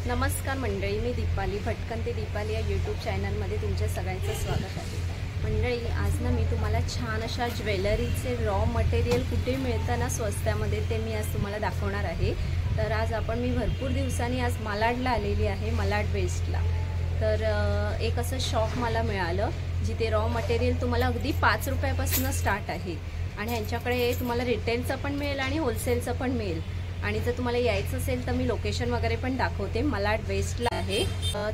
नमस्कार मंडळी, मी दीपाली भटकन ते दीपाली या यूट्यूब चॅनलमध्ये तुमच्या सगळ्यांचं स्वागत आहे। मंडळी, आज ना मी तुम्हाला छान अशा ज्वेलरीचे रॉ मटेरियल कुठे मिळतं ना स्वस्तामध्ये ते मी आज तुम्हाला दाखवणार आहे। तर आज मी भरपूर दिवसांनी आज मालाडला आलेली आहे, मालाड वेस्टला। तर एक असं शॉप मला मिळालं जिथे रॉ मटेरियल तुम्हाला अगदी 5 रुपयापासून स्टार्ट आहे आणि यांच्याकडे तुम्हाला रिटेलचं पण मिळेल आणि होलसेलचं पण मिळेल। आणि जर तुम्हाला यायचं असेल तर मी लोकेशन वगैरे पण दाखवते, मालाड वेस्टला आहे।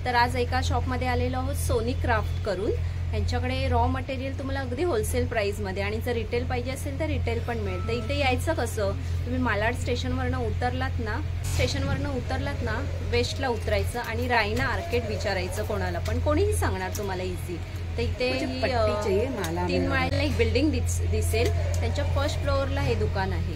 तर आज एका शॉपमध्ये आलेलो आहोत सोनी क्राफ्ट करून। यांच्याकडे रॉ मटेरियल तुम्हाला अगदी होलसेल प्राइसमध्ये आणि जर रिटेल पाहिजे असेल तर रिटेल पण मिळेल। तर इथे यायचं कसं, तुम्ही मालाड स्टेशनवरनं उतरलात ना वेस्टला उतरायचं आणि रायना आर्केड विचारायचं कोणाला पण, कोणीही सांगणार तुम्हाला इझी। तर इथे 3 माळ्याला एक बिल्डिंग दिसेल, त्यांच्या फर्स्ट फ्लोअरला हे दुकान आहे।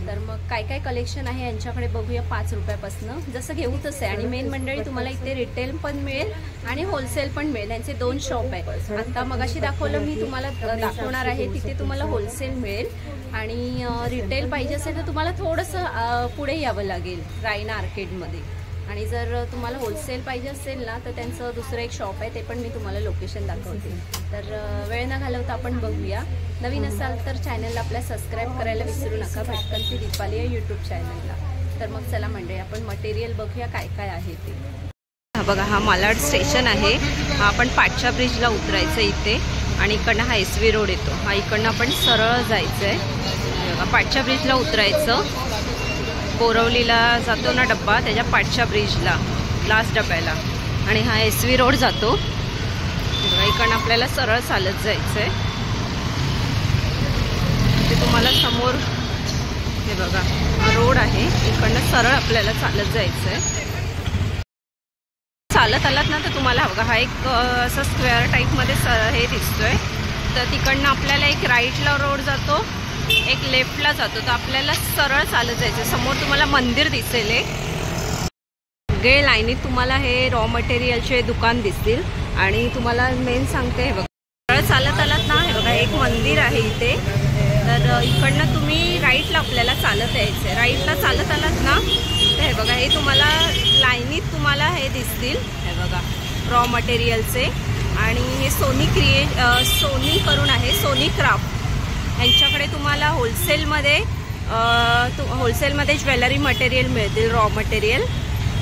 तर मग काय काय कलेक्शन आहे यांच्याकडे बघूया। 5 रुपयापासून जसं घेऊ तसं आहे। आणि मेन मंडळी तुम्हाला इथे रिटेल पण मिळेल आणि होलसेल पण मिळेल। त्यांचे 2 शॉप आहे। आता मगाशी दाखवलं मी तुम्हाला दाखवणार आहे, तिथे तुम्हाला होलसेल मिळेल आणि रिटेल पाहिजे असेल तर तुम्हाला थोडंसं पुढे यावं लागेल रायना आर्केडमध्ये। आणि जर तुम्हाला होलसेल पाहिजे असेल ना तर त्यांचं दुसरं एक शॉप आहे, ते पण मी तुम्हाला लोकेशन दाखवते। तर वेळ न घालवता आपण बघूया। नवीन असाल तर चॅनलला आपल्या सबस्क्राईब करायला विसरू नका, भटकन ते दीपाली या यूट्यूब चॅनलला। तर मग चला मंडळी, आपण मटेरियल बघूया काय काय आहे ते। हा बघा, हा मालाड स्टेशन आहे। आपण पाटच्या ब्रिजला उतरायचं इथे आणि इकडनं हा SV रोड येतो। हा इकडनं आपण सरळ जायचं आहे। बघा, पाटच्या ब्रिजला उतरायचं, बोरवलीला जातो ना डब्बा, त्याच्या पाटच्या ब्रिजला लास्ट डब्याला, आणि हा SV रोड जातो। बघा, इकडनं आपल्याला सरळ चालत जायचं आहे। ते तुम्हाला समोर हे बघा हा रोड आहे, इकडनं सरळ आपल्याला चालत जायचं आहे। चालत आलात ना तर तुम्हाला बघा हा एक असं स्क्वेअर टाईपमध्ये हे दिसतोय। तर तिकडनं आपल्याला एक राईटला रोड जातो, एक लेफ्टला जातो। तर आपल्याला सरळ चालत जायचं। समोर तुम्हाला मंदिर दिसेल, सगळे लाईनीत तुम्हाला हे रॉ मटेरियलचे दुकान दिसतील। आणि तुम्हाला मेन सांगते, हे बघा सरळ चालत आलात ना, हे बघा एक मंदिर आहे इथे। तर इकडनं तुम्ही राईटला आपल्याला चालत यायचं आहे। राईटला चालत आलात ना तर हे बघा हे तुम्हाला लाईनीत तुम्हाला हे दिसतील, हे बघा रॉ मटेरियलचे। आणि हे सोनी करून आहे, सोनी क्राफ्ट। यांच्याकडे तुम्हाला होलसेलमध्ये ज्वेलरी मटेरियल मिळतील, रॉ मटेरियल।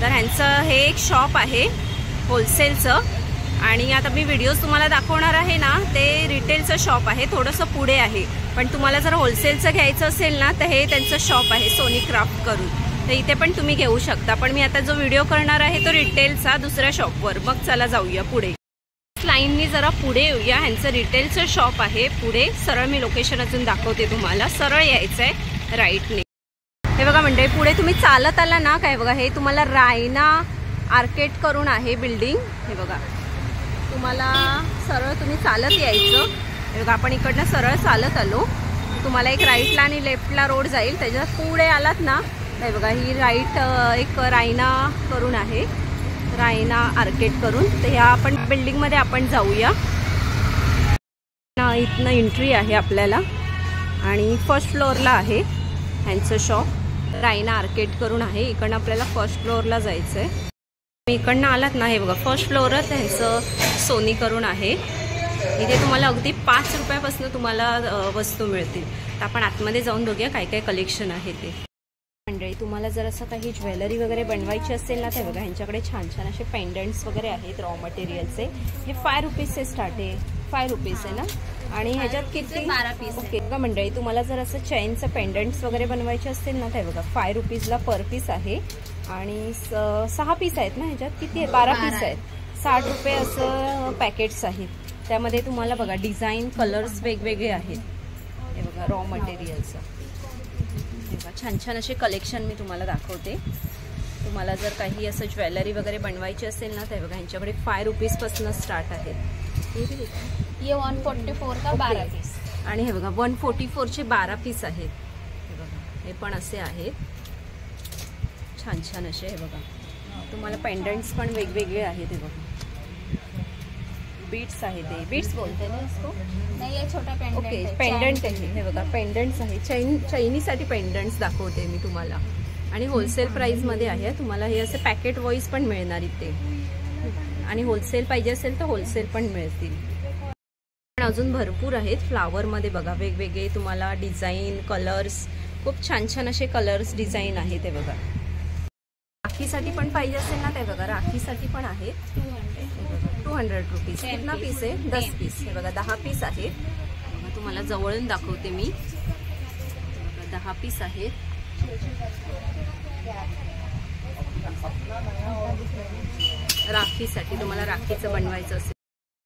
तर ह्यांचं हे एक शॉप आहे होलसेलचं। आणि आता मी व्हिडिओज तुम्हाला दाखवणार आहे ना, ते रिटेलचं शॉप आहे, थोडंसं पुढे आहे। पण तुम्हाला जर होलसेलचं घ्यायचं असेल ना तर हे त्यांचं शॉप आहे सोनी क्राफ्ट करून। तर इथे पण तुम्ही घेऊ शकता। पण मी आता जो व्हिडिओ करणार आहे तो रिटेलचा दुसऱ्या शॉपवर। मग चला जाऊया पुढे, लाईननी जरा पुढे येऊया। ह्यांचं रिटेलचं शॉप आहे पुढे। सरळ मी लोकेशन अजून दाखवते तुम्हाला, सरळ यायचं आहे राईटने। हे बघा मंडळी, पुढे तुम्ही चालत आला ना, काय बघा हे तुम्हाला रायना आर्केड करून आहे बिल्डिंग। हे बघा तुम्हाला सरळ तुम्ही चालत यायचं। हे बघा आपण इकडनं सरळ चालत आलो, तुम्हाला एक राईटला आणि लेफ्टला रोड जाईल। त्याच्या पुढे आलात ना, हे बघा ही राईट एक रायना करून आहे, रायना आर्केड करून। तर ह्या आपण बिल्डिंगमध्ये आपण जाऊया। इथनं एंट्री आहे आपल्याला आणि फर्स्ट फ्लोअरला आहे ह्यांचं शॉप, रायना आर्केड करून आहे। इकडनं आपल्याला फर्स्ट फ्लोअरला जायचं आहे। इकडनं आलात ना, हे बघा फर्स्ट फ्लोअरच ह्यांचं सोनी करून आहे। इथे तुम्हाला अगदी 5 रुपयापासून तुम्हाला वस्तू मिळतील। तर आपण आतमध्ये जाऊन बघूया काय काय कलेक्शन आहे ते। मंडळी, तुम्हाला जर असं काही ज्वेलरी वगैरे बनवायची असेल ना तर बघा ह्यांच्याकडे छान छान असे पेंडंट्स वगैरे आहेत रॉ मटेरियलचे। हे 5 रुपीजचे स्टार्ट आहे, 5 रुपीज आहे ना। आणि ह्याच्यात किती 12 पीस ओके बघा मंडळी, तुम्हाला जर असं चेनचं पेंडंट्स वगैरे बनवायचे असतील ना तर बघा 5 रुपीजला पर पीस आहे। आणि 6 पीस आहेत ना, ह्याच्यात किती आहे 12 पीस आहेत। 60 रुपये असं पॅकेट्स आहेत। त्यामध्ये तुम्हाला बघा डिझाईन कलर्स वेगवेगळे आहेत। हे बघा रॉ मटेरियलचं छान छान असे कलेक्शन मी तुम्हाला दाखवते। तुम्हाला जर काही असं ज्वेलरी वगैरे बनवायची असेल ना तर बघा ह्यांच्याकडे 5 रुपीजपासून स्टार्ट आहेत। ये 144 का 12 पीस आणि हे बघा 144चे 12 पीस आहेत। हे बघा हे पण असे आहेत छान छान असे। हे बघा तुम्हाला पेंडंट्स पण वेगवेगळे आहेत। हे बघा बीट्स आहे, ते बीट्स बोलते ना इसको, नाही ये छोटा पेंडेंट ओके पेंडेंट आहे। हे बघा पेंडंट्स आहे, चैनीसाठी पेंडंट्स दाखवते मी तुम्हाला। आणि होलसेल प्राईसमध्ये आहे. तुम्हाला हे असे पॅकेट वाईज पण मिळणार इथे आणि होलसेल पाहिजे असेल तर होलसेल पण मिळतील. पण अजून भरपूर आहेत फ्लावरमध्ये बघा, वेगवेगळे तुम्हाला डिझाईन कलर्स, खूप छान छान असे कलर्स डिझाईन आहेत. ते बघा राखीसाठी पण पाहिजे असेल ना, ते बघा राखीसाठी पण आहेत. 200 रुपीज. कितना पीस आहे? 10 पीस. हे बघा 10 पीस आहेत. तुम्हाला जवळून दाखवते मी. 10 पीस आहेत. राखीसाठी तुम्हाला राखीचं बनवायचं असेल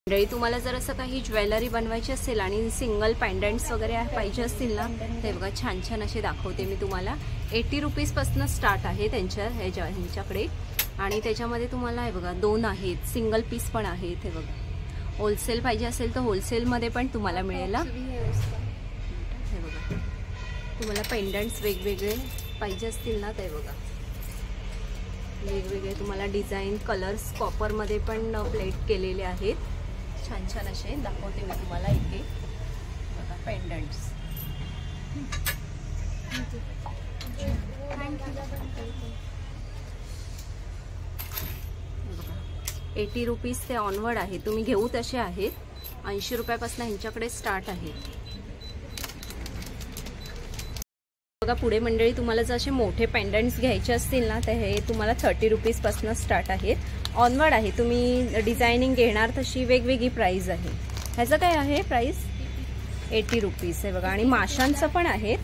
मंडळी, तुम्हाला जर असं काही ज्वेलरी बनवायची असेल आणि सिंगल पेंडंट्स वगैरे पाहिजे असतील ना, ते बघा छान छान असे दाखवते मी तुम्हाला. 80 रुपीजपासून स्टार्ट आहे ह्यांच्याकडे. आणि त्याच्यामध्ये तुम्हाला हे बघा 2 आहेत, सिंगल पीस पण आहेत. हे बघा होलसेल पाहिजे असेल तर होलसेलमध्ये पण तुम्हाला मिळेल. हे बघा तुम्हाला पेंडंट्स वेगवेगळे पाहिजे असतील ना, ते बघा वेगवेगळे तुम्हाला डिझाईन कलर्स कॉपरमध्ये पण प्लेट केलेले आहेत. छान छान असे दाखवते मी तुम्हाला इथे बघा पेंडंट्स. 80 रुपीज ते ऑनवर्ड आहे. तुम्ही घेऊ तसे आहेत. 80 रुपयापासून ह्यांच्याकडे स्टार्ट आहे. बघा पुढे मंडळी, तुम्हाला जर असे मोठे पेंडंट्स घ्यायचे असतील ना, तर हे तुम्हाला 30 रुपीजपासून स्टार्ट आहेत. ऑनवर्ड आहे. तुम्ही डिझायनिंग घेणार तशी वेगवेगळी प्राइस आहे. ह्याचं काय आहे प्राइस? 80 रुपीज आहे बघा. आणि माशांचं पण आहेत.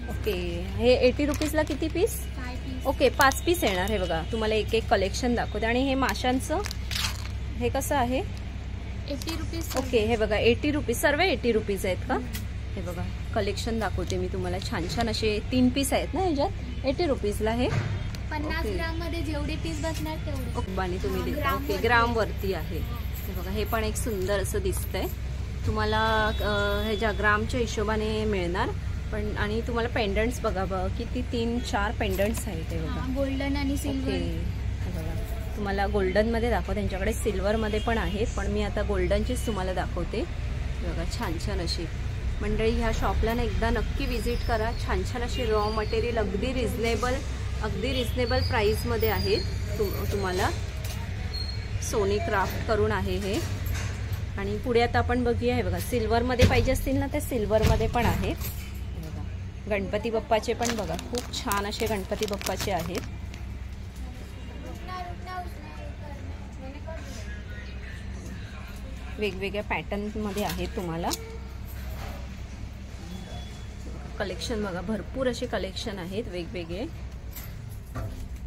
ओके, हे 80 रुपीजला किती पीस? ओके 5 पीस येणार. हे बघा तुम्हाला एक एक कलेक्शन दाखवते. आणि हे माशांचं हे कसं आहे? 80 रुपीज. ओके हे बघा 80 रुपीज. सर्व 80 रुपीज आहेत का? हे बघा कलेक्शन दाखवते मी तुम्हाला. छान छान असे 3 पीस आहेत ना ह्याच्यात. 80 रुपीजला हे 50 ग्राम मध्ये जेवढे पीस बसणार तेवढे. ओके आणि तुम्ही देता. ओके ग्राम वरती आहे. हे बघा हे पण एक सुंदर असं दिसतंय तुम्हाला. ह्याच्या ग्रामच्या हिशोबाने मिळणार पण. आणि तुम्हाला पेंडंट्स बघा किती 3-4 पेंडंट्स आहेत. हे बघा गोल्डन आणि सिल्वर. हे बघा तुम्हाला गोल्डन मध्ये दाखवते. त्यांच्याकडे सिल्वर मध्ये पण आहेत, पण मी आता गोल्डनचीच तुम्हाला दाखवते. बघा छान छान अशी मंडळी. ह्या शॉपला ना एकदा नक्की विजिट करा. छान छान असे रॉ मटेरियल अगदी रिझनेबल प्राईसमध्ये आहेत. तुम्हाला सोनी क्राफ्ट करून आहे हे. आणि पुढे आता आपण बघूया. हे बघा सिल्वरमध्ये पाहिजे असतील ना, ते सिल्वरमध्ये पण आहेत. बघा गणपती बाप्पाचे पण बघा खूप छान असे गणपती बाप्पाचे आहेत. वेगवेगळ्या पॅटर्नमध्ये आहेत तुम्हाला. कलेक्शन बघा भरपूर असे कलेक्शन आहेत वेगवेगळे.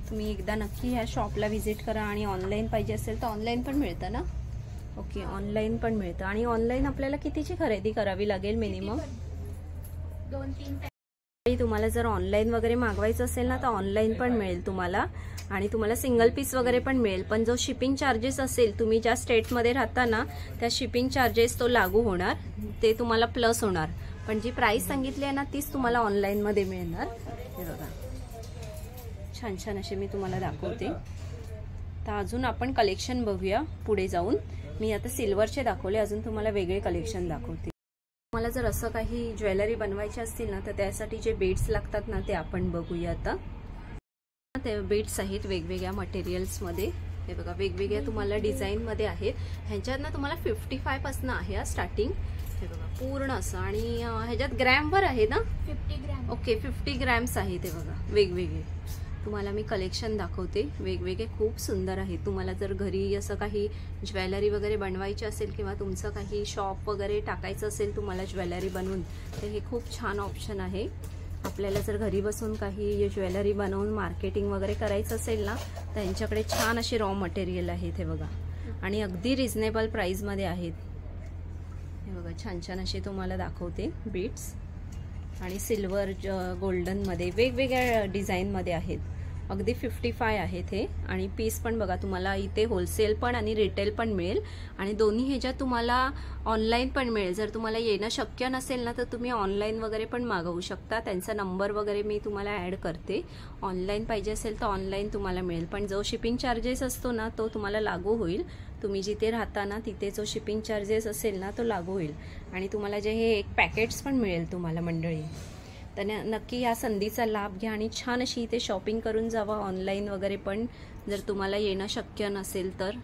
तुम्ही एकदा नक्की ह्या शॉपला व्हिजिट करा. आणि ऑनलाईन पाहिजे असेल तर ऑनलाईन पण मिळतं ना. ओके ऑनलाईन पण मिळतं. आणि ऑनलाईन आपल्याला कितीची खरेदी करावी लागेल? मिनिमम 2-3. तुम्हाला जर ऑनलाईन वगैरे मागवायचं असेल ना, तर ऑनलाईन पण मिळेल तुम्हाला. आणि तुम्हाला सिंगल पीस वगैरे पण मिळेल. पण जो शिपिंग चार्जेस असेल, तुम्ही ज्या स्टेटमध्ये राहता ना त्या शिपिंग चार्जेस तो लागू होणार, ते तुम्हाला प्लस होणार. पण जी प्राइस सांगितली आहे ना तीच तुम्हाला ऑनलाईन मध्ये मिळणार. हे बघा छान छान असे मी तुम्हाला दाखवते. तर अजून आपण कलेक्शन बघूया पुढे जाऊन. मी आता सिल्वरचे दाखवले, अजून तुम्हाला वेगळे कलेक्शन दाखवते. तुम्हाला जर असं काही ज्वेलरी बनवायची असतील ना, तर त्यासाठी जे बीड्स लागतात ना ते आपण बघूया आता. ते बीड्स आहेत वेगवेगळ्या मटेरियल्समध्ये. हे बघा वेगवेगळ्या तुम्हाला डिझाईनमध्ये आहेत. ह्यांच्यात ना तुम्हाला 55 पासून आहे स्टार्टिंग. हे बघा पूर्ण असं. आणि ह्याच्यात ग्रॅमवर आहे ना? 50 ग्रॅम. ओके 50 ग्रॅम्स आहे. ते बघा वेगवेगळे तुम्हाला मी कलेक्शन दाखवते. वेगवेगळे खूप सुंदर आहे. तुम्हाला जर घरी असं काही ज्वेलरी वगैरे बनवायची असेल किंवा तुमचं काही शॉप वगैरे टाकायचं असेल तुम्हाला ज्वेलरी बनवून, तर हे खूप छान ऑप्शन आहे. आपल्याला जर घरी बसून काही ज्वेलरी बनवून मार्केटिंग वगैरे करायचं असेल ना, तर यांच्याकडे छान असे रॉ मटेरियल आहेत. हे बघा आणि अगदी रिझनेबल प्राईसमध्ये आहेत. हे बघा छान छान असे तुम्हाला दाखवते बीड्स. आणि सिल्वर गोल्डनमध्ये वेगवेगळ्या डिझाईनमध्ये आहेत. अगदी 55 आहेत हे. आणि पीस पण बघा तुम्हाला इथे होलसेल पण आणि रिटेल पण मिळेल. आणि दोन्ही ह्याच्यात तुम्हाला ऑनलाईन पण मिळेल. जर तुम्हाला येणं शक्य नसेल ना, तर तुम्ही ऑनलाईन वगैरे पण मागवू शकता. त्यांचा नंबर वगैरे मी तुम्हाला ॲड करते. ऑनलाईन पाहिजे असेल तर ऑनलाईन तुम्हाला मिळेल. पण जो शिपिंग चार्जेस असतो ना तो तुम्हाला लागू होईल. तुम्ही जिथे राहता ना तिथे जो शिपिंग चार्जेस असेल ना तो लागू होईल. आणि तुम्हाला जे हे एक पॅकेट्स पण मिळेल तुम्हाला मंडळी, तर नक्की या संधीचा लाभ घ्या आणि छान अशी इथे शॉपिंग करून जावा ऑनलाईन वगैरे पण, जर तुम्हाला येणं शक्य नसेल तर.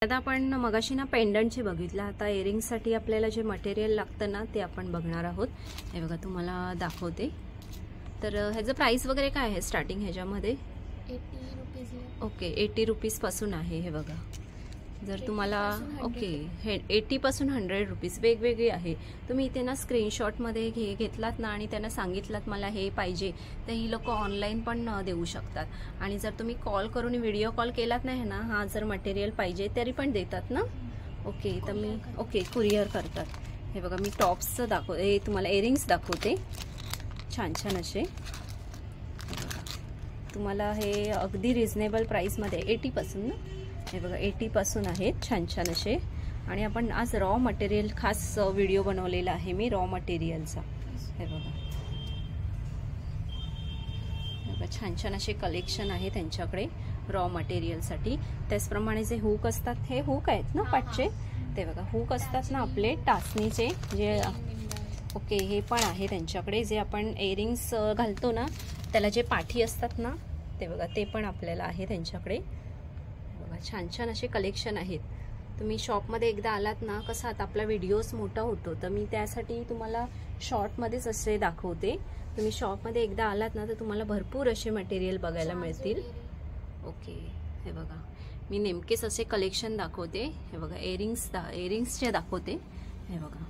आता आपण मगाशी ना पेंडंटचे बघितलं, आता इयरिंगसाठी आपल्याला जे मटेरियल लागतं ना ते आपण बघणार आहोत. हे बघा तुम्हाला दाखवते. तर ह्याचं प्राइस वगैरे काय आहे स्टार्टिंग ह्याच्यामध्ये? 80 रुपीज. ओके, 80 रुपीजपासून आहे. हे बघा, जर तुम्हाला ओके 80 पासून 100 रुपीज वेगवेगळी आहे. तुम्ही इथे ना स्क्रीनशॉटमध्ये घेतलात ना आणि त्यांना सांगितलात मला हे पाहिजे, तर ही लोक ऑनलाईन पण देऊ शकतात. आणि जर तुम्ही कॉल करून व्हिडिओ कॉल केलात नाही ना, हा जर मटेरियल पाहिजे तरी पण देतात ना. ओके, तर मी कुरिअर करतात. हे बघा, मी टॉप्सचं दाखवते तुम्हाला, इयरिंग्स दाखवते छान छान असे. तुम्हाला हे अगदी रिझनेबल प्राईसमध्ये 80 पासून ना, हे बघा 80 पासून आहेत छान छान असे. आणि आपण आज रॉ मटेरियल खास व्हिडिओ बनवलेला आहे मी रॉ मटेरियलचा. हे बघा छान छान असे कलेक्शन आहे त्यांच्याकडे रॉ मटेरियलसाठी. त्याचप्रमाणे जे हुक असतात, हे हुक आहेत ना पाटचे, ते बघा हुक असतात ना आपले टाचणीचे जे. ओके, हे पण आहे त्यांच्याकडे. जे आपण इयरिंग्स घालतो ना त्याला जे पाठी असतात ना, ते बघा ते पण आपल्याला आहे त्यांच्याकडे. बघा छान छान असे कलेक्शन आहेत. तुम्ही शॉपमध्ये एकदा आलात ना, कसा आता आपला व्हिडिओज मोठा होतो, तर मी त्यासाठी तुम्हाला शॉर्टमध्येच असे दाखवते. तुम्ही शॉपमध्ये एकदा आलात ना तर तुम्हाला भरपूर असे मटेरियल बघायला मिळतील. ओके, हे बघा मी नेमकेच असे कलेक्शन दाखवते. हे बघा इयरिंग्सचे दाखवते. हे बघा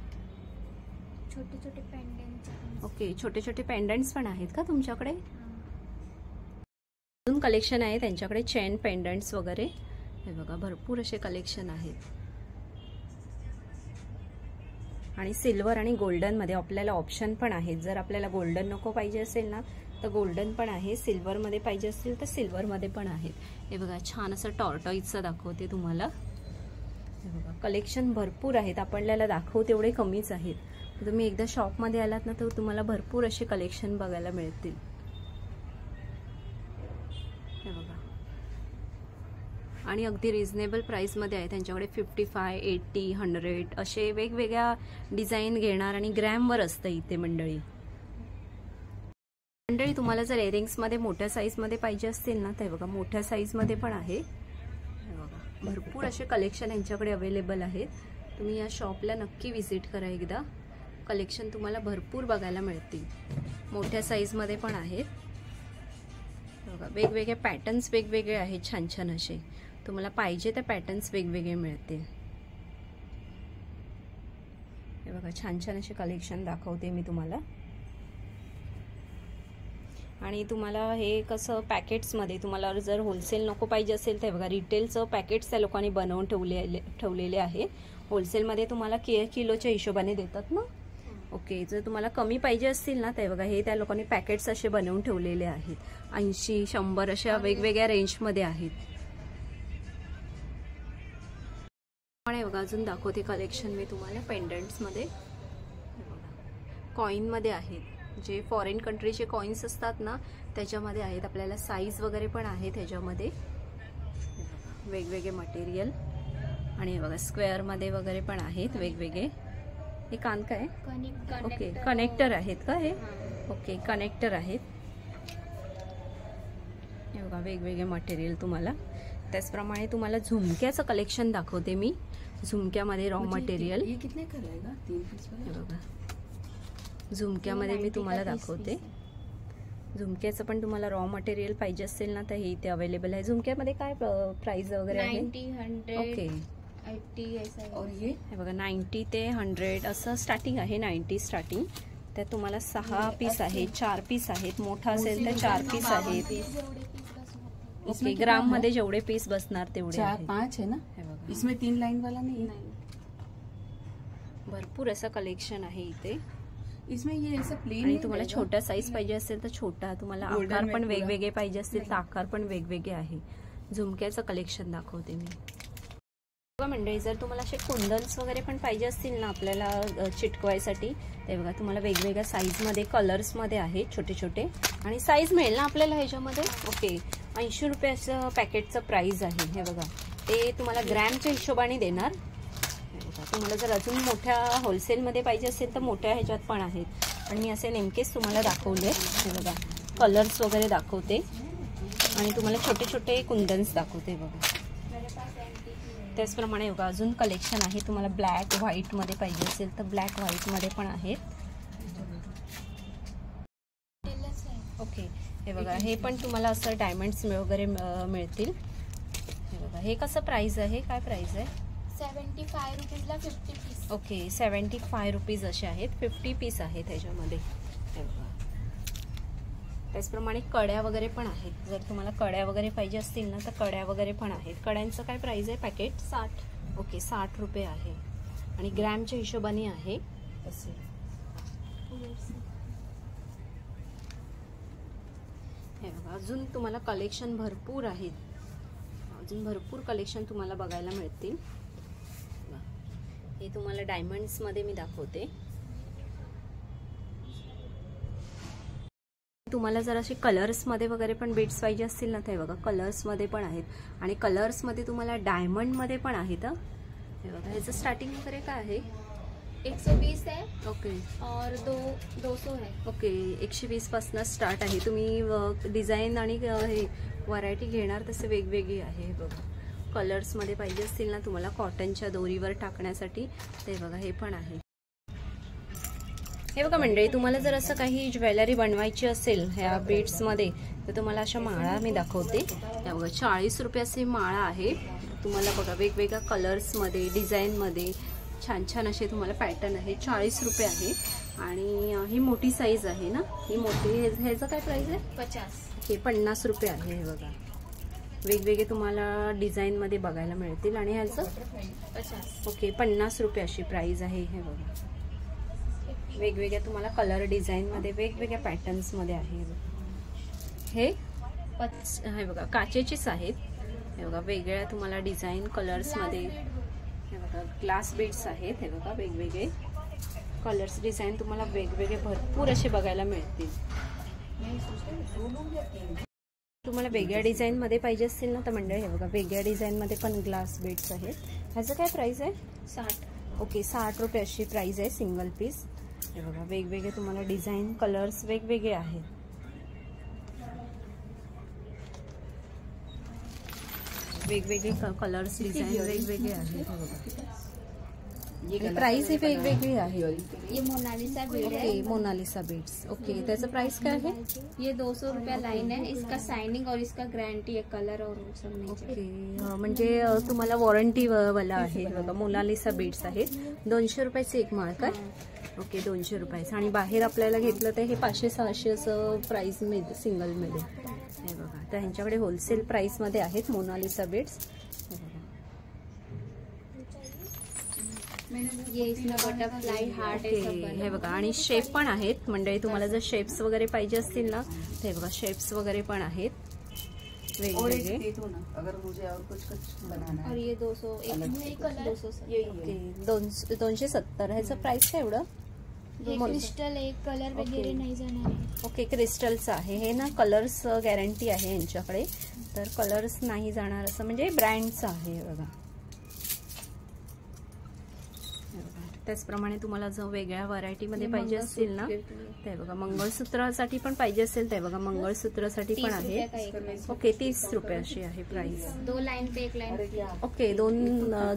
छोटे छोटे पेंडंट्स. ओके, छोटे छोटे पेंडंट्स पण आहेत का तुमच्याकडे? अजून कलेक्शन आहे त्यांच्याकडे चेन पेंडंट्स वगैरे. हे बघा भरपूर असे कलेक्शन आहेत. आणि सिल्वर आणि गोल्डन मध्ये आपल्याला ऑप्शन पण आहेत. जर आपल्याला गोल्डन नको पाहिजे असेल ना तर गोल्डन पण आहे, सिल्वर मध्ये पाहिजे असेल तर सिल्वर मध्ये पण आहेत. हे बघा छान असं टॉर्टॉइजचं दाखवते तुम्हाला. हे बघा कलेक्शन भरपूर आहेत, आपल्याला दाखवू तेवढे कमीच आहेत. तुम्ही एकदा शॉपमध्ये आलात ना तर तुम्हाला भरपूर असे कलेक्शन बघायला मिळतील. हे बघा, आणि अगदी रिझनेबल प्राइसमध्ये आहे त्यांच्याकडे. 55, 80, 100 असे वेगवेगळ्या डिझाईन घेणार आणि ग्रॅमवर असतं इथे मंडळी. तुम्हाला जर इयरिंग्समध्ये मोठ्या साईजमध्ये पाहिजे असतील ना तर बघा मोठ्या साईजमध्ये पण आहे. बघा भरपूर असे कलेक्शन यांच्याकडे अवेलेबल आहेत. तुम्ही या शॉपला नक्की व्हिजिट करा एकदा. कलेक्शन तुम्हाला भरपूर बघायला मिळतील. मोठ्या साईजमध्ये पण आहेत. बघा वेगवेगळे पॅटर्न्स वेगवेगळे आहेत छान छान असे. तुम्हाला पाहिजे ते पॅटर्न्स वेगवेगळे मिळतील. हे बघा छान छान असे कलेक्शन दाखवते मी तुम्हाला. आणि तुम्हाला हे कसं पॅकेट्समध्ये, तुम्हाला जर होलसेल नको पाहिजे असेल तर बघा रिटेलचं पॅकेट्स त्या लोकांनी बनवून ठेवलेले आहेत. होलसेलमध्ये तुम्हाला किलोच्या हिशोबाने देतात ना. ओके, जर तुम्हाला कमी पाहिजे असतील ना तर बघा हे त्या लोकांनी पॅकेट्स असे बनवून ठेवलेले आहेत. 80, 100 अशा वेगवेगळ्या रेंजमध्ये आहेत. पण बघा अजून दाखवते कलेक्शन मी तुम्हाला पेंडंट्समध्ये. कॉईनमध्ये आहेत, जे फॉरेन कंट्रीचे कॉईन्स असतात ना त्याच्यामध्ये आहेत. आपल्याला साईज वगैरे पण आहे त्याच्यामध्ये वेगवेगळे मटेरियल. आणि बघा स्क्वेअरमध्ये वगैरे पण आहेत वेगवेगळे. हे कान काय? ओके, कनेक्टर आहेत का हे? ओके, कनेक्टर आहेत. हे बघा वेगवेगळे मटेरियल तुम्हाला. त्याचप्रमाणे तुम्हाला झुमक्याचं कलेक्शन दाखवते मी. झुमक्यामध्ये रॉ मटेरियल. हे बघा झुमक्यामध्ये मी तुम्हाला दाखवते. झुमक्याचं पण तुम्हाला रॉ मटेरियल पाहिजे असेल ना तर हे इथे अवेलेबल आहे. झुमक्यामध्ये काय प्राइस वगैरे आहे? 90, 100, ओके 80 ऐसा है. और ये हे बघा 90 ते 100 असं स्टार्टिंग आहे. 90 स्टार्टिंग. त्यात तुम्हाला 6 पीस आहेत, 4 पीस आहेत. मोठा असेल तर 4 पीस आहेत. ओके, ग्राम मध्ये जेवढे पीस बसणार तेवढे 4-5 है ना. हे बघा इसमें 3 लाइन वाला नहीं है. भरपूर असं कलेक्शन आहे इथे. इसमें ये ऐसा प्लेन. आणि तुम्हाला छोटा साईज पाहिजे असेल तर छोटा, तुम्हाला आकार पण वेगवेगळे पाहिजे असतील तर आकार पण वेगवेगळे आहे. झुमक्याचं कलेक्शन दाखवते मी. बघा मंडळी, जर तुम्हाला असे कुंडल्स वगैरे पण पाहिजे असतील ना आपल्याला चिटकवायसाठी, ते बघा तुम्हाला वेगवेगळ्या साईजमध्ये कलर्समध्ये आहेत छोटे छोटे. आणि साईज मिळेल ना आपल्याला ह्याच्यामध्ये. ओके, 80 रुपयाचं पॅकेटचं प्राइस आहे. हे बघा ते तुम्हाला ग्रॅमच्या हिशोबाने देणार. तुम्हाला जर अजून मोठ्या होलसेलमध्ये पाहिजे असेल तर मोठ्या ह्याच्यात पण आहेत. पण मी असे नेमकेच तुम्हाला दाखवले. हे बघा कलर्स वगैरे दाखवते आणि तुम्हाला छोटे छोटे कुंदन्स दाखवते बघा. त्याचप्रमाणे बघा अजून कलेक्शन आहे. तुम्हाला ब्लॅक व्हाईटमध्ये पाहिजे असेल तर ब्लॅक व्हाईटमध्ये पण आहेत. ओके हे बघा हे पण तुम्हाला असं डायमंड्स वगैरे मिळतील. हे बघा हे कसं प्राइस आहे, काय प्राइस आहे? 75 रुपीजला 50 पीस. ओके 75 रुपीज असे आहेत. 50 पीस आहेत त्याच्यामध्ये. हे बघा त्याचप्रमाणे कड्या वगैरे पण आहेत. जर तुम्हाला कड्या वगैरे पाहिजे असतील ना तर कड्या वगैरे पण आहेत. कड्यांचं काय प्राइस आहे? पॅकेट 60. ओके 60 रुपये आहे आणि ग्रॅमच्या हिशोबाने आहे असे. हे बघा अजून तुम्हाला कलेक्शन भरपूर आहेत. अजून भरपूर कलेक्शन तुम्हाला बघायला मिळतील. हे तुम्हाला डायमंड्स मध्ये मी दाखवते. तुम्हाला जर असे कलर्स मध्ये वगैरे पण बीड्स पाहिजे असतील ना तर बघा कलर्स मध्ये पण आहेत आणि कलर्स मध्ये तुम्हाला डायमंड मध्ये पण आहेत. हे बघा ह्याचं स्टार्टिंग वगैरे काय आहे? 120 है ओके और 200 है. ओके 120 पासून स्टार्ट आहे. तुम्ही डिझाईन आणि हे व्हरायटी घेणार तसे वेगवेगळी आहे. हे बघा कलर्स मध्ये पाहिजे असतील ना तुम्हाला कॉटनच्या दोरीवर टाकण्यासाठी ते बघा हे पण आहे. हे बघा मंडळी तुम्हाला जर असं काही ज्वेलरी बनवायची असेल ह्या बीड्स मध्ये तर तुम्हाला अशा माळा मी दाखवते. या बघा 40 रुपये असे माळा आहे. तुम्हाला बघा वेगवेगळ्या कलर्स मध्ये डिझाईन मध्ये छान छान असे तुम्हाला पॅटर्न आहे. 40 रुपये आहे आणि ही मोठी साईज आहे ना, ही मोठी. ह्याचं काय प्राइस आहे? 50. हे 50 रुपये आहे. हे बघा वेगवेगळे तुम्हाला डिझाईन मध्ये बघायला मिळतील आणि ह्याचं 50. ओके 50 रुपये अशी प्राइस आहे. हे बघा वेगवेगळ्या तुम्हाला कलर डिझाईन मध्ये वेगवेगळ्या पॅटर्न्स मध्ये आहे. हे बघा काचेचीच आहेत. हे बघा वेगवेगळ्या तुम्हाला डिझाईन कलर्स मध्ये. हे बघा ग्लास बीड्स आहेत. हे बघा वेगवेगळे कलर्स डिझाईन तुम्हाला वेगवेगळे भरपूर असे बघायला मिळतील. तुम्हाला वेगळ्या डिझाईन मध्ये पाहिजे असतील ना तर मंडळी हे बघा वेगळ्या डिझाईन मध्ये पण ग्लास बीड्स आहेत. ह्याचं काय प्राइस आहे? 60. ओके 60 रुपये अशी प्राइस आहे सिंगल पीस. हे बघा वेगवेगळे तुम्हाला डिझाईन कलर्स वेगवेगळे आहेत. वेगवेगळे कलर्स डिझाईन वेगवेगळे आहेत. प्राइस ही वेगवेगळी आहे. ये मोनालिसा बीड है. Okay Mona Lisa beads. ओके त्याचं प्राइस काय आहे? ये 200 रुपया लाइन है. इसका शाइनिंग और इसका गारंटी है, कलर और सब नहीं ओके चाहिए. म्हणजे तुम्हाला वॉरंटी वाला आहे. बघा मोनालिसा बीड्स आहेत. 200 रुपयाची एक माळ काय? ओके 200 रुपयाचं आणि बाहेर आपल्याला घेतलं तर हे 500-600 असं प्राइस मिळते सिंगल मध्ये. हे बघा तर ह्यांच्याकडे होलसेल प्राइस मध्ये आहेत मोनालिसा बीड्स. ये इसमें बटरफ्लाई हार्ट है सब. हे बघा आणि शेप पण आहेत मंडळी. तुम्हाला जर शेप्स वगैरे पाहिजे असतील ना तर हे बघा शेप्स वगैरे पण आहेत वेगवेगळे. और ये 200 एक कलर 200. ओके 270. ह्याचं प्राइस काय एवढं? ये क्रिस्टल एक कलर वगैरे नाही जाणार है. ओके क्रिस्टलचं आहे हे ना. कलर्स गॅरंटी आहे यांच्याकडे तर कलर्स नाही जाणार असं म्हणजे ब्रँडचं आहे. बघा त्याचप्रमाणे तुम्हाला जर वेगळ्या व्हरायटीमध्ये पाहिजे असतील ना ते बघा मंगळसूत्रासाठी पण पाहिजे असेल ते बघा मंगळसूत्रासाठी पण आहे. ओके 30 रुपये अशी आहे प्राइस. 2 लाइन पे 1 लाइन. ओके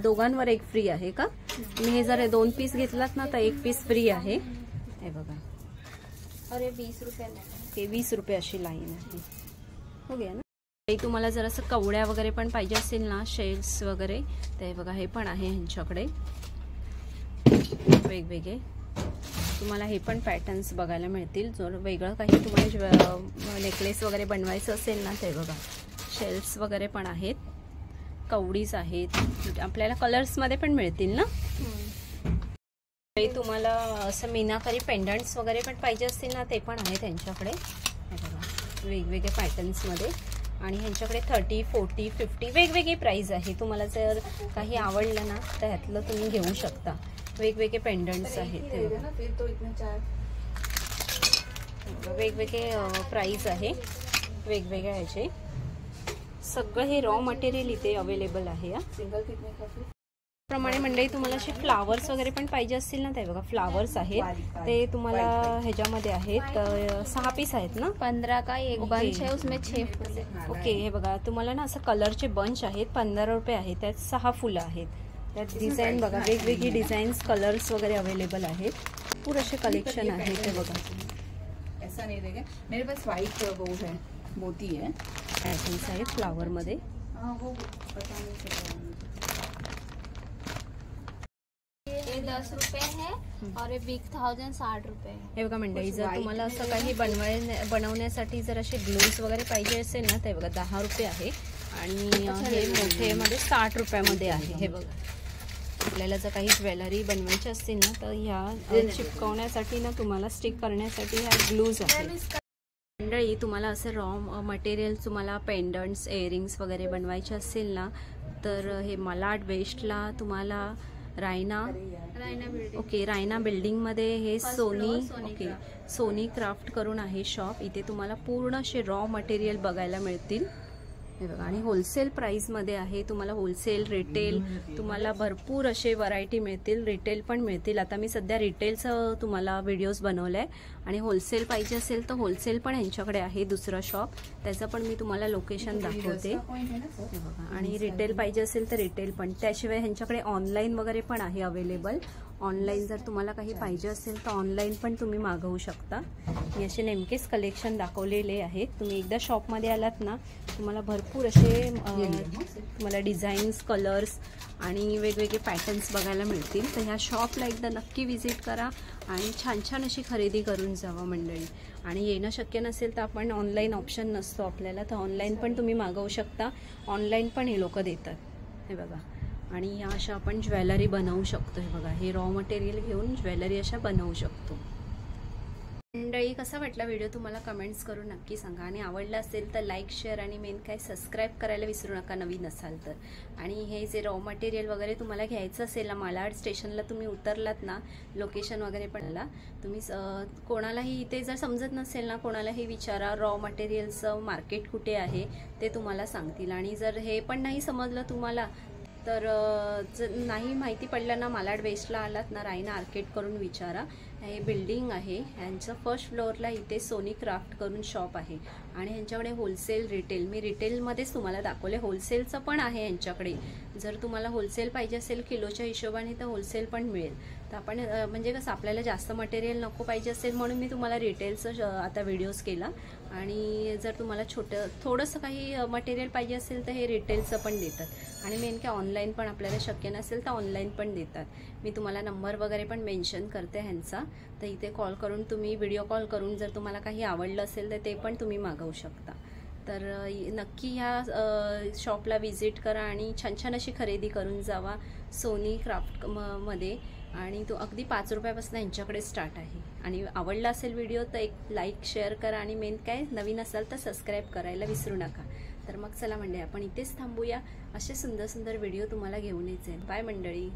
दोघांवर एक फ्री आहे का? तुम्ही हे जर 2 पीस घेतलात ना तर 1 पीस फ्री आहे. हे बघा और ये 20 रुपया. ओके 20 रुपये अशी लाईन आहे. हो गया ना. तुम्हाला जर असं कवड्या वगैरे पण पाहिजे असेल ना शेल्स वगैरे ते बघा हे पण आहे ह्यांच्याकडे वेगवेगळे. तुम्हाला हे पण पॅटर्न्स बघायला मिळतील. जर वेगळं काही तुम्हाला नेकलेस वगैरे बनवायचं असेल ना ते बघा शेल्स वगैरे पण आहेत. कवडीज आहेत. आपल्याला कलर्स मध्ये पण मिळतील ना. तुम्हाला असं मीनाकारी पेंडंट्स वगैरे पण पाहिजे असतील ना ते पण आहे त्यांच्याकडे. हे बघा वेगवेगळे पॅटर्न्स मध्ये आणि ह्यांच्याकडे 30, 40, 50 वेगवेगळी प्राइस आहे. तुम्हाला जर काही आवडलं ना तर ह्यातलं तुम्ही घेऊ शकता. वेगवेगळे पेंडंट्स आहेत. वेगवेगळे प्राइस आहे वेगवेगळ्या ह्याचे. सगळं हे रॉ मटेरियल इथे अवेलेबल आहे. प्रमाणे मंडळी तुम्हाला असे फ्लावर्स वगैरे पण पाहिजे असतील ना, ते बघा फ्लावर्स आहेत, ते तुम्हाला ह्याच्यामध्ये आहेत 6 पीस आहेत ना, 15 का एक बंच है, उसमें 6 फूल है। ओके, हे बघा तुम्हाला ना असं कलरचे बंच आहेत, 15 रुपये आहेत, त्यात 6 फुलं आहेत, त्यात डिझाईन बघा वेगवेगळी डिझाईन्स कलर्स वगैरे अवेलेबल आहेत, पूर असे कलेक्शन आहे ते बघा। ऐसा नहीं देगा, मेरे पास व्हाइट वो है, मोती है, पॅटर्न्स आहेत फ्लावर मध्ये। वो पता नहीं चला। ये 10 रुपए है और ये बिग 1060 रुपए है। हे बघा मंडळी, जर तुम्हाला असं काही बनवण्यासाठी जर असे ग्लूज वगैरे पाहिजे असेल ना, ते बघा 10 रुपये आहे आणि हे मोठे मध्ये 60 रुपयामध्ये आहे। हे बघा, आपल्याला जर काही ज्वेलरी बनवायची असतील ना, तर ह्या चिपकवण्यासाठी ना तुम्हाला स्टिक करण्यासाठी ह्या ग्लूज आहेत। मंडळी, तुम्हाला असं रॉ मटेरियल, तुम्हाला पेंडंट्स, इयरिंग्स वगैरे बनवायचे असेल ना, तर हे मालाड वेस्टला तुम्हाला रायना ओके, रायना बिल्डिंगमध्ये हे सोनी क्राफ्ट करून आहे शॉप। इथे तुम्हाला पूर्ण असे रॉ मटेरियल बघायला मिळतील, हे बघा, आणि होलसेल प्राइसमध्ये आहे। तुम्हाला होलसेल, रिटेल तुम्हाला भरपूर असे व्हरायटी मिळतील, रिटेल पण मिळतील। आता मी सध्या रिटेलचं तुम्हाला व्हिडिओज बनवले आहे, आणि होलसेल पाहिजे असेल तर होलसेल पण ह्यांच्याकडे आहे दुसरं शॉप, त्याचं पण मी तुम्हाला लोकेशन दाखवते, हे बघा। आणि रिटेल पाहिजे असेल तर रिटेल पण, त्याशिवाय ह्यांच्याकडे ऑनलाईन वगैरे पण आहे अवेलेबल। ऑनलाईन जर तुम्हाला काही पाहिजे असेल तर ऑनलाईन पण तुम्ही मागवू शकता। मी असे नेमकेच कलेक्शन दाखवलेले आहेत, तुम्ही एकदा शॉपमध्ये आलात ना, तुम्हाला भरपूर असे तुम्हाला डिझाईन्स, कलर्स आणि वेगवेगळे पॅटर्न्स बघायला मिळतील। तर ह्या शॉपला एकदा नक्की व्हिजिट करा आणि छान छान अशी खरेदी करून जावा मंडळी। आणि येणं शक्य नसेल तर आपण ऑनलाईन ऑप्शन नसतो आपल्याला, तर ऑनलाईन पण तुम्ही मागवू शकता, ऑनलाईन पण हे लोक देतात, हे बघा। आणि या अशा आपण ज्वेलरी बनवू शकतो, हे बघा, हे रॉ मटेरियल घेऊन ज्वेलरी अशा बनवू शकतो। मंडळी, कसा वाटला व्हिडिओ तुम्हाला कमेंट्स करून नक्की सांगा, आणि आवडला असेल तर लाईक, शेअर आणि मेन काय सबस्क्राईब करायला विसरू नका नवीन असाल तर। आणि हे जे रॉ मटेरियल वगैरे तुम्हाला घ्यायचं असेल ना, मालाड स्टेशनला तुम्ही उतरलात ना, लोकेशन वगैरे पण आला, तुम्ही कोणालाही इथे जर समजत नसेल ना, कोणालाही विचारा, रॉ मटेरियलचं मार्केट कुठे आहे ते तुम्हाला सांगतील। आणि जर हे पण नाही समजलं तुम्हाला, तर जर नाही माहिती पडलं ना, मालाड वेस्टला आलात ना, रायना आर्केड करून विचारा, हे बिल्डिंग आहे, ह्यांचं फर्स्ट फ्लोअरला इथे सोनी क्राफ्ट करून शॉप आहे। आणि ह्यांच्याकडे होलसेल, रिटेल, मी रिटेलमध्येच तुम्हाला दाखवले, होलसेलचं पण आहे यांच्याकडे। जर तुम्हाला होलसेल पाहिजे असेल किलोच्या हिशोबाने तर होलसेल पण मिळेल। तर आपण म्हणजे कसं, आपल्याला जास्त मटेरियल नको पाहिजे असेल म्हणून मी तुम्हाला रिटेलचं आता व्हिडिओज केला, आणि जर तुम्हाला थोडंसं काही मटेरियल पाहिजे असेल तर हे रिटेलचं पण देतात। आणि मेन काय, ऑनलाईन पण आपल्याला शक्य नसेल तर ऑनलाईन पण देतात। मी तुम्हाला नंबर वगैरे पण मेन्शन करते ह्यांचा, तर इथे कॉल करून तुम्ही, व्हिडिओ कॉल करून जर तुम्हाला काही आवडलं असेल तर ते पण तुम्ही मागवू शकता। तर नक्की ह्या शॉपला व्हिजिट करा आणि छान छान अशी खरेदी करून जावा सोनी क्राफ्ट मध्ये। आणि तो अगदी 5 रुपयापासून यांच्याकडे स्टार्ट आहे। आणि आवडला असेल व्हिडिओ तर एक लाईक, शेअर करा, आणि मेन काय, नवीन असाल तर सबस्क्राईब करायला विसरू नका। तर मग चला मंडळी, आपण इथेच थांबूया, असे सुंदर सुंदर व्हिडिओ तुम्हाला घेऊन यायचे। बाय मंडळी।